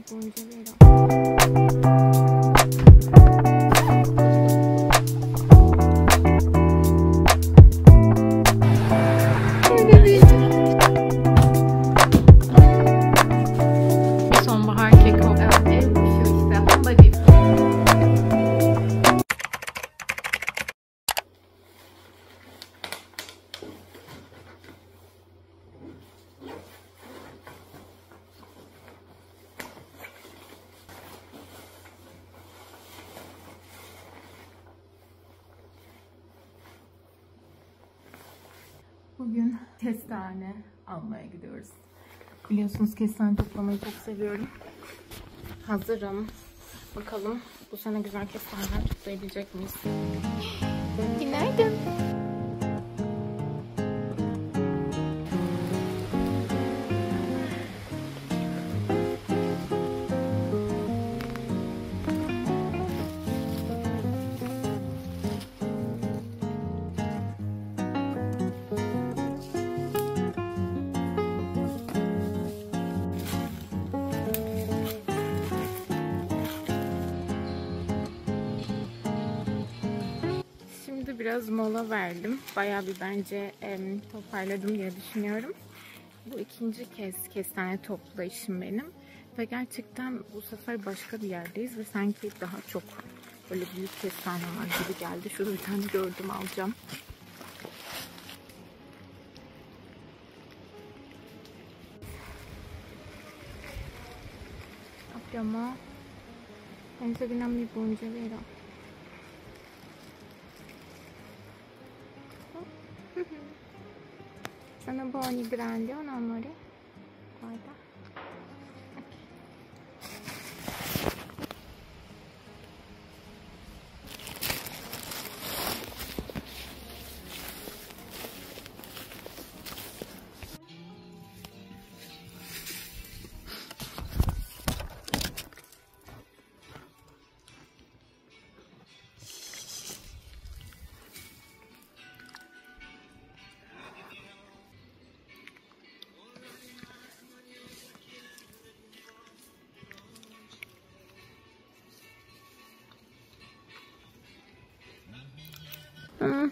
Sonbahar keko. Evet, ev kuşu işte. Hamba dip. Bugün kestane almaya gidiyoruz. Biliyorsunuz kestane toplamayı çok seviyorum. Hazırım. Bakalım bu sene güzel kestaneler toplayabilecek miyiz? Günaydın. Biraz mola verdim. Bayağı bir bence toparladım diye düşünüyorum. Bu ikinci kez kestane toplayışım benim. Ve gerçekten bu sefer başka bir yerdeyiz ve sanki daha çok böyle büyük kestane var gibi geldi. Şurada bir tane gördüm, alacağım. Abbiamo penso che non mi punge, vero? Sono buoni grandi, o no amore? Guarda.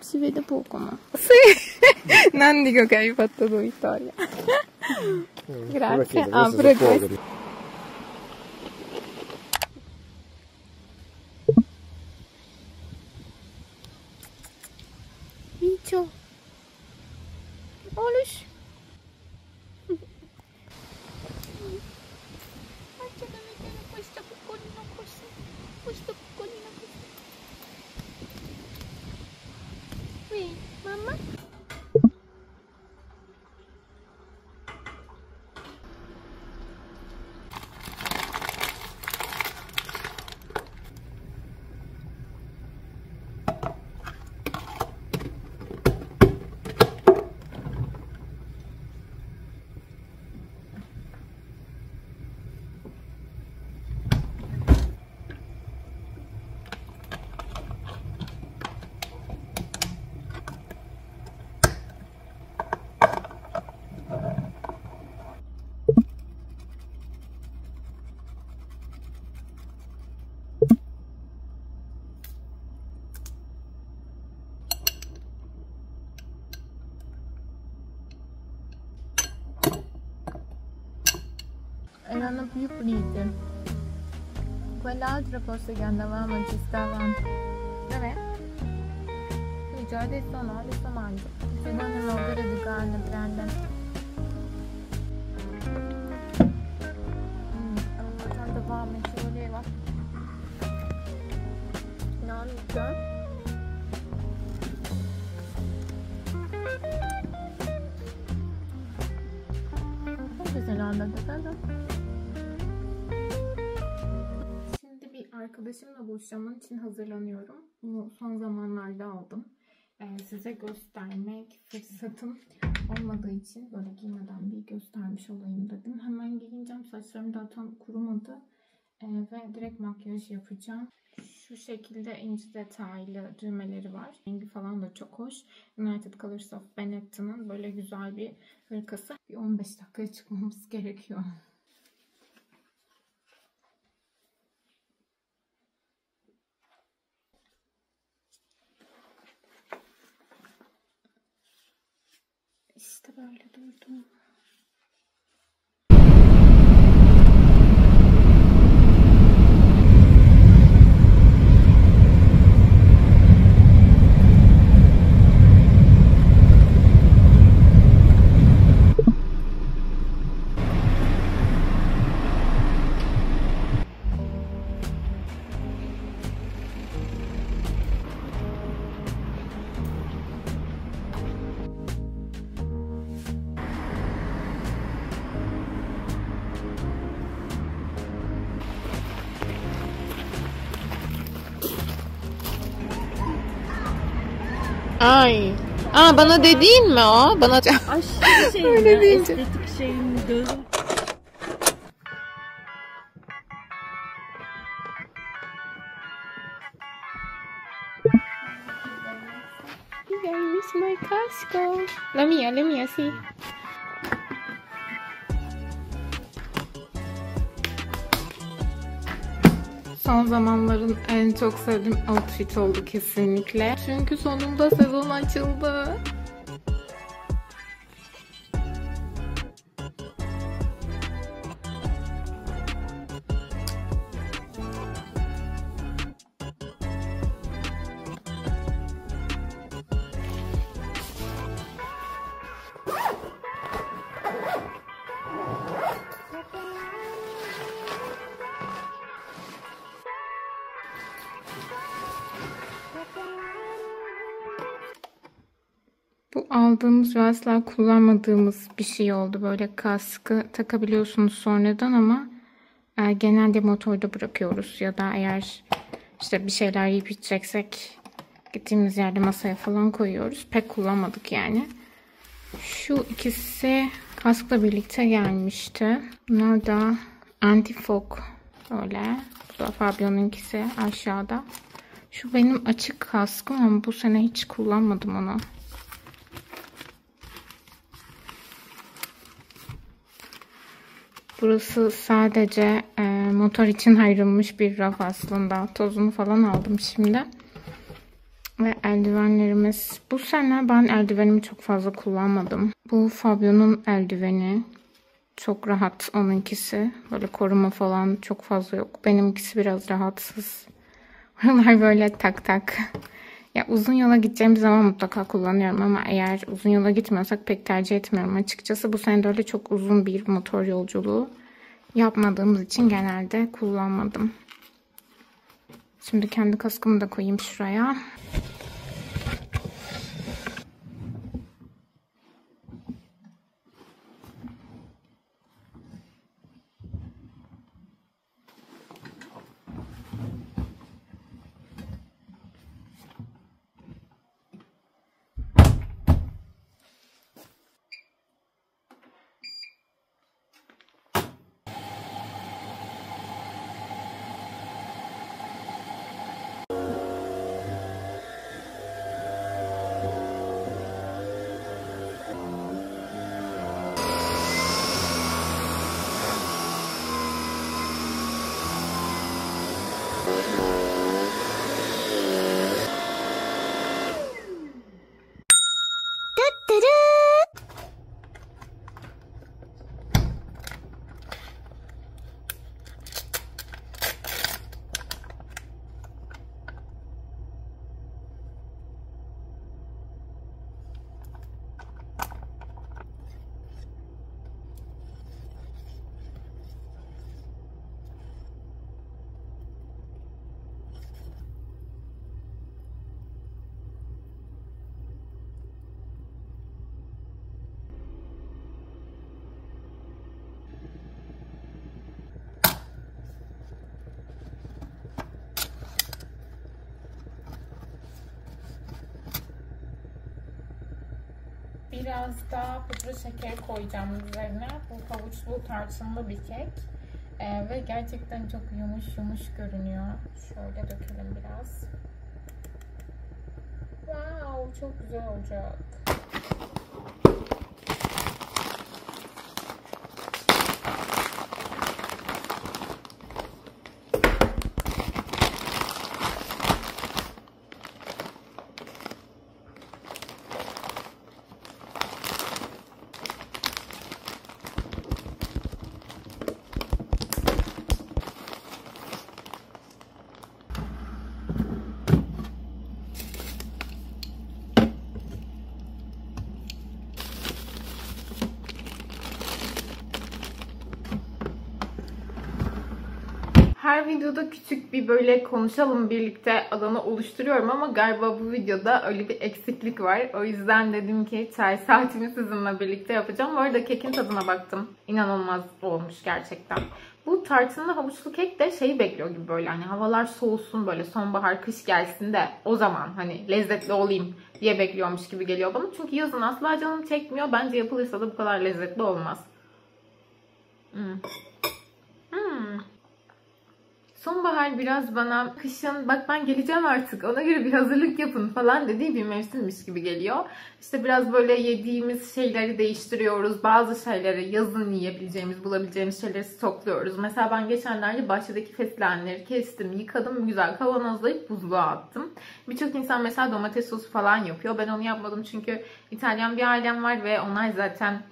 Si vede poco, ma sì. Non dico che hai fatto tu, Vittoria. Grazie. Ah, pure questo. Micio. Oluş. Mamma? Erano più pulite. Quell'altro posto che andavamo ci stavano. Dov'è? Sì, già adesso no, adesso mangio. Se no non ho vero di carne prendere. Ho tanto fame, ci voleva. No, mica. Quanto se ne andato tanto? Arkadaşımla buluşacağım, için hazırlanıyorum. Bunu son zamanlarda aldım. Size göstermek fırsatım olmadığı için böyle giymeden bir göstermiş olayım dedim. Hemen giyineceğim. Saçlarım daha tam kurumadı. Ve direkt makyaj yapacağım. Şu şekilde ince detaylı düğmeleri var. Rengi falan da çok hoş. United Colors of Benetton'ın böyle güzel bir hırkası. Bir 15 dakikaya çıkmamız gerekiyor. İşte böyle durdum. Ay. Aa, bana dediğin mi o? Bana Aşırı şey öyle ya, deyince. estetik şeyin gözüm. Gelmiş my casco. Let me see. Son zamanların en çok sevdiğim outfit oldu kesinlikle. Çünkü sonunda sezon açıldı. Bu aldığımız ve asla kullanmadığımız bir şey oldu. Böyle kaskı takabiliyorsunuz sonradan ama genelde motorda bırakıyoruz. Ya da eğer işte bir şeyler yiyip içeceksek gittiğimiz yerde masaya falan koyuyoruz. Pek kullanmadık yani. Şu ikisi kaskla birlikte gelmişti. Bunlar da anti-fog öyle. Bu da Fabio'nunkisi aşağıda. Şu benim açık kaskım ama bu sene hiç kullanmadım onu. Burası sadece motor için ayrılmış bir raf aslında. Tozunu falan aldım şimdi. Ve eldivenlerimiz. Bu sene ben eldivenimi çok fazla kullanmadım. Bu Fabio'nun eldiveni. Çok rahat onunkisi. Böyle koruma falan çok fazla yok. Benimkisi biraz rahatsız. Oralar böyle tak tak. Ya uzun yola gideceğim zaman mutlaka kullanıyorum ama eğer uzun yola gitmiyorsak pek tercih etmiyorum açıkçası. Bu sene de öyle çok uzun bir motor yolculuğu yapmadığımız için genelde kullanmadım. Şimdi kendi kaskımı da koyayım şuraya. Biraz daha pudra şekeri koyacağım üzerine. Bu havuçlu tarçınlı bir kek. Ve gerçekten çok yumuş görünüyor. Şöyle dökelim biraz. Wow, çok güzel olacak. Her videoda küçük bir böyle konuşalım birlikte alanı oluşturuyorum ama galiba bu videoda öyle bir eksiklik var. O yüzden dedim ki çay saatimi sizinle birlikte yapacağım. Bu arada kekin tadına baktım. İnanılmaz olmuş gerçekten. Bu tarçınlı havuçlu kek de şeyi bekliyor gibi böyle hani havalar soğusun böyle sonbahar kış gelsin de o zaman hani lezzetli olayım diye bekliyormuş gibi geliyor bana. Çünkü yazın asla canım çekmiyor. Bence yapılırsa da bu kadar lezzetli olmaz. Sonbahar biraz bana kışın bak ben geleceğim artık ona göre bir hazırlık yapın falan dediği bir mevsimmiş gibi geliyor. İşte biraz böyle yediğimiz şeyleri değiştiriyoruz. Bazı şeyleri yazın yiyebileceğimiz, bulabileceğimiz şeyleri stokluyoruz. Mesela ben geçenlerde bahçedeki fesleğenleri kestim, yıkadım, güzel kavanozlayıp buzluğa attım. Birçok insan mesela domates sosu falan yapıyor. Ben onu yapmadım çünkü İtalyan bir ailem var ve onlar zaten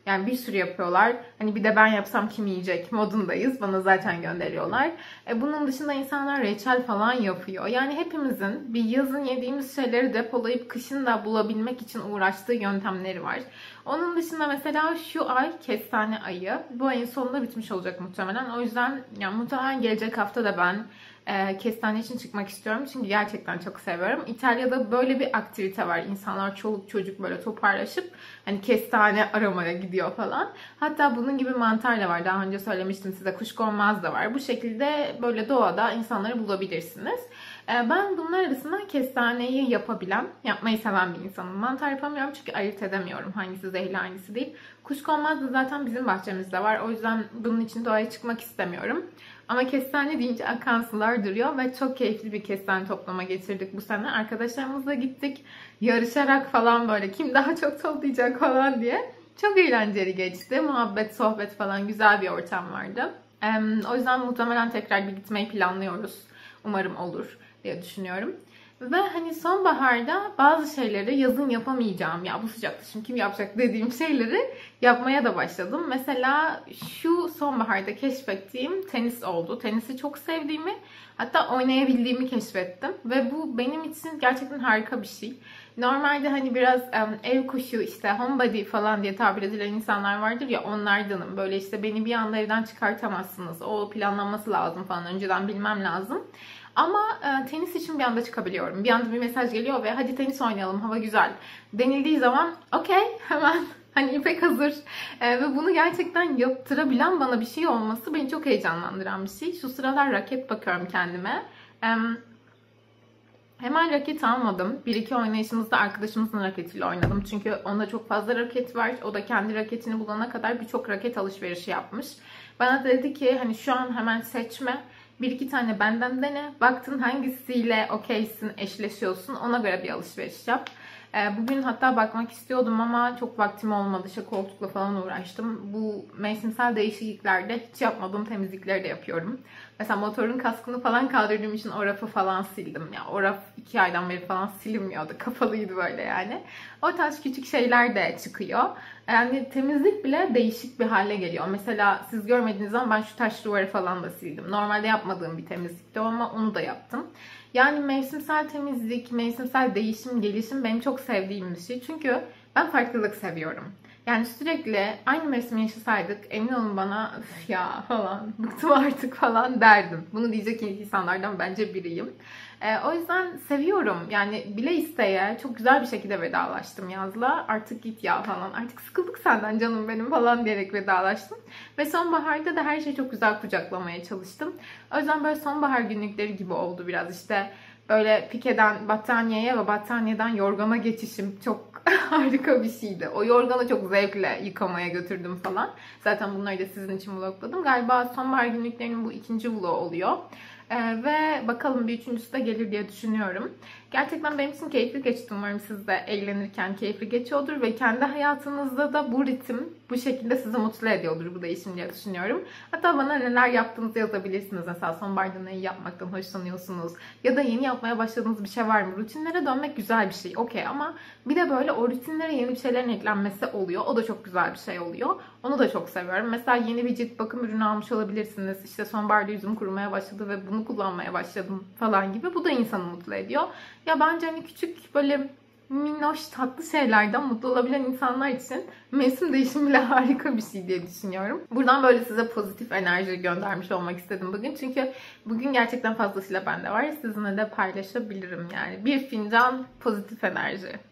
yani bir sürü yapıyorlar. Hani bir de ben yapsam kim yiyecek modundayız. Bana zaten gönderiyorlar. Bunun dışında insanlar reçel falan yapıyor. Yani hepimizin bir yazın yediğimiz şeyleri depolayıp kışın da bulabilmek için uğraştığı yöntemleri var. Onun dışında mesela şu ay kestane ayı. Bu ayın sonunda bitmiş olacak muhtemelen. O yüzden yani muhtemelen gelecek hafta da ben kestane için çıkmak istiyorum. Çünkü gerçekten çok seviyorum. İtalya'da böyle bir aktivite var. İnsanlar çoluk çocuk böyle toparlaşıp hani kestane aramaya gidiyor falan. Hatta bunun gibi mantar da var. Daha önce söylemiştim size kuşkonmaz da var. Bu şekilde böyle doğada insanları bulabilirsiniz. Ben bunlar arasından kestaneyi yapmayı seven bir insanım. Mantar yapamıyorum çünkü ayırt edemiyorum hangisi zehirli hangisi değil. Kuşkonmaz da zaten bizim bahçemizde var. O yüzden bunun için doğaya çıkmak istemiyorum. Ama kestane deyince akan sular duruyor ve çok keyifli bir kestane toplama geçirdik bu sene. Arkadaşlarımızla gittik yarışarak falan böyle kim daha çok toplayacak falan diye. Çok eğlenceli geçti. Muhabbet, sohbet falan güzel bir ortam vardı. O yüzden muhtemelen tekrar bir gitmeyi planlıyoruz. Umarım olur diye düşünüyorum. Ve hani sonbaharda bazı şeyleri yazın yapamayacağım ya bu sıcakta şimdi kim yapacak dediğim şeyleri yapmaya da başladım. Mesela şu sonbaharda keşfettiğim tenis oldu. Tenisi çok sevdiğimi hatta oynayabildiğimi keşfettim. Ve bu benim için gerçekten harika bir şey. Normalde hani biraz ev kuşu işte homebody falan diye tabir edilen insanlar vardır ya onlardanım. Böyle işte beni bir anda evden çıkartamazsınız. O planlanması lazım falan önceden bilmem lazım. Ama tenis için bir anda çıkabiliyorum. Bir anda bir mesaj geliyor ve hadi tenis oynayalım hava güzel denildiği zaman okey hemen hani ipek hazır. Ve bunu gerçekten yaptırabilen bana bir şey olması beni çok heyecanlandıran bir şey. Şu sıralar raket bakıyorum kendime. Hemen raket almadım. Bir iki oynayışımızda arkadaşımızın raketiyle oynadım. Çünkü onda çok fazla raket var. O da kendi raketini bulana kadar birçok raket alışverişi yapmış. Bana dedi ki hani şu an hemen seçme. Bir iki tane benden dene. Baktın hangisiyle okeysin, eşleşiyorsun. Ona göre bir alışveriş yap. Bugün hatta bakmak istiyordum ama çok vaktim olmadı. İşte koltukla falan uğraştım. Bu mevsimsel değişikliklerde hiç yapmadığım temizlikleri de yapıyorum. Mesela motorun kaskını falan kaldırdığım için o rafı falan sildim. Ya o raf 2 aydan beri falan silinmiyordu. Kapalıydı böyle yani. O tarz küçük şeyler de çıkıyor. Yani temizlik bile değişik bir hale geliyor. Mesela siz görmediğiniz zaman ben şu taş duvarı falan da sildim. Normalde yapmadığım bir temizlikti ama onu da yaptım. Yani mevsimsel temizlik, mevsimsel değişim, gelişim benim çok sevdiğim bir şey. Çünkü ben farklılık seviyorum. Yani sürekli aynı mevsimi yaşasaydık emin olun bana ya falan bıktım artık falan derdim. Bunu diyecek insanlardan bence biriyim. O yüzden seviyorum. Yani bile isteye çok güzel bir şekilde vedalaştım yazla. Artık git ya falan. Artık sıkıldık senden canım benim falan diyerek vedalaştım. Ve sonbaharda da her şeyi çok güzel kucaklamaya çalıştım. O yüzden böyle sonbahar günlükleri gibi oldu biraz. İşte böyle pikeden battaniyeye ve battaniyeden yorgana geçişim çok harika bir şeydi. O yorganı çok zevkle yıkamaya götürdüm falan. Zaten bunları da sizin için vlogladım. Galiba sonbahar günlüklerinin bu ikinci vlog oluyor. Ve bakalım bir üçüncüsü de gelir diye düşünüyorum. Gerçekten benim için keyifli geçti. Umarım siz de eğlenirken keyifli geçiyordur. Ve kendi hayatınızda da bu ritim bu şekilde sizi mutlu ediyordur bu değişim diye düşünüyorum. Hatta bana neler yaptığınızı yazabilirsiniz. Mesela sonbaharda neyi yapmaktan hoşlanıyorsunuz? Ya da yeni yapmaya başladığınız bir şey var mı? Rutinlere dönmek güzel bir şey. Okey ama bir de böyle o rutinlere yeni bir şeylerin eklenmesi oluyor. O da çok güzel bir şey oluyor. Onu da çok seviyorum. Mesela yeni bir cilt bakım ürünü almış olabilirsiniz. İşte sonbaharda yüzüm kurumaya başladı ve bunu kullanmaya başladım falan gibi. Bu da insanı mutlu ediyor. Ya bence hani küçük böyle minnoş tatlı şeylerden mutlu olabilen insanlar için mevsim değişimi bile harika bir şey diye düşünüyorum. Buradan böyle size pozitif enerji göndermiş olmak istedim bugün. Çünkü bugün gerçekten fazlasıyla bende var. Sizinle de paylaşabilirim yani. Bir fincan pozitif enerji.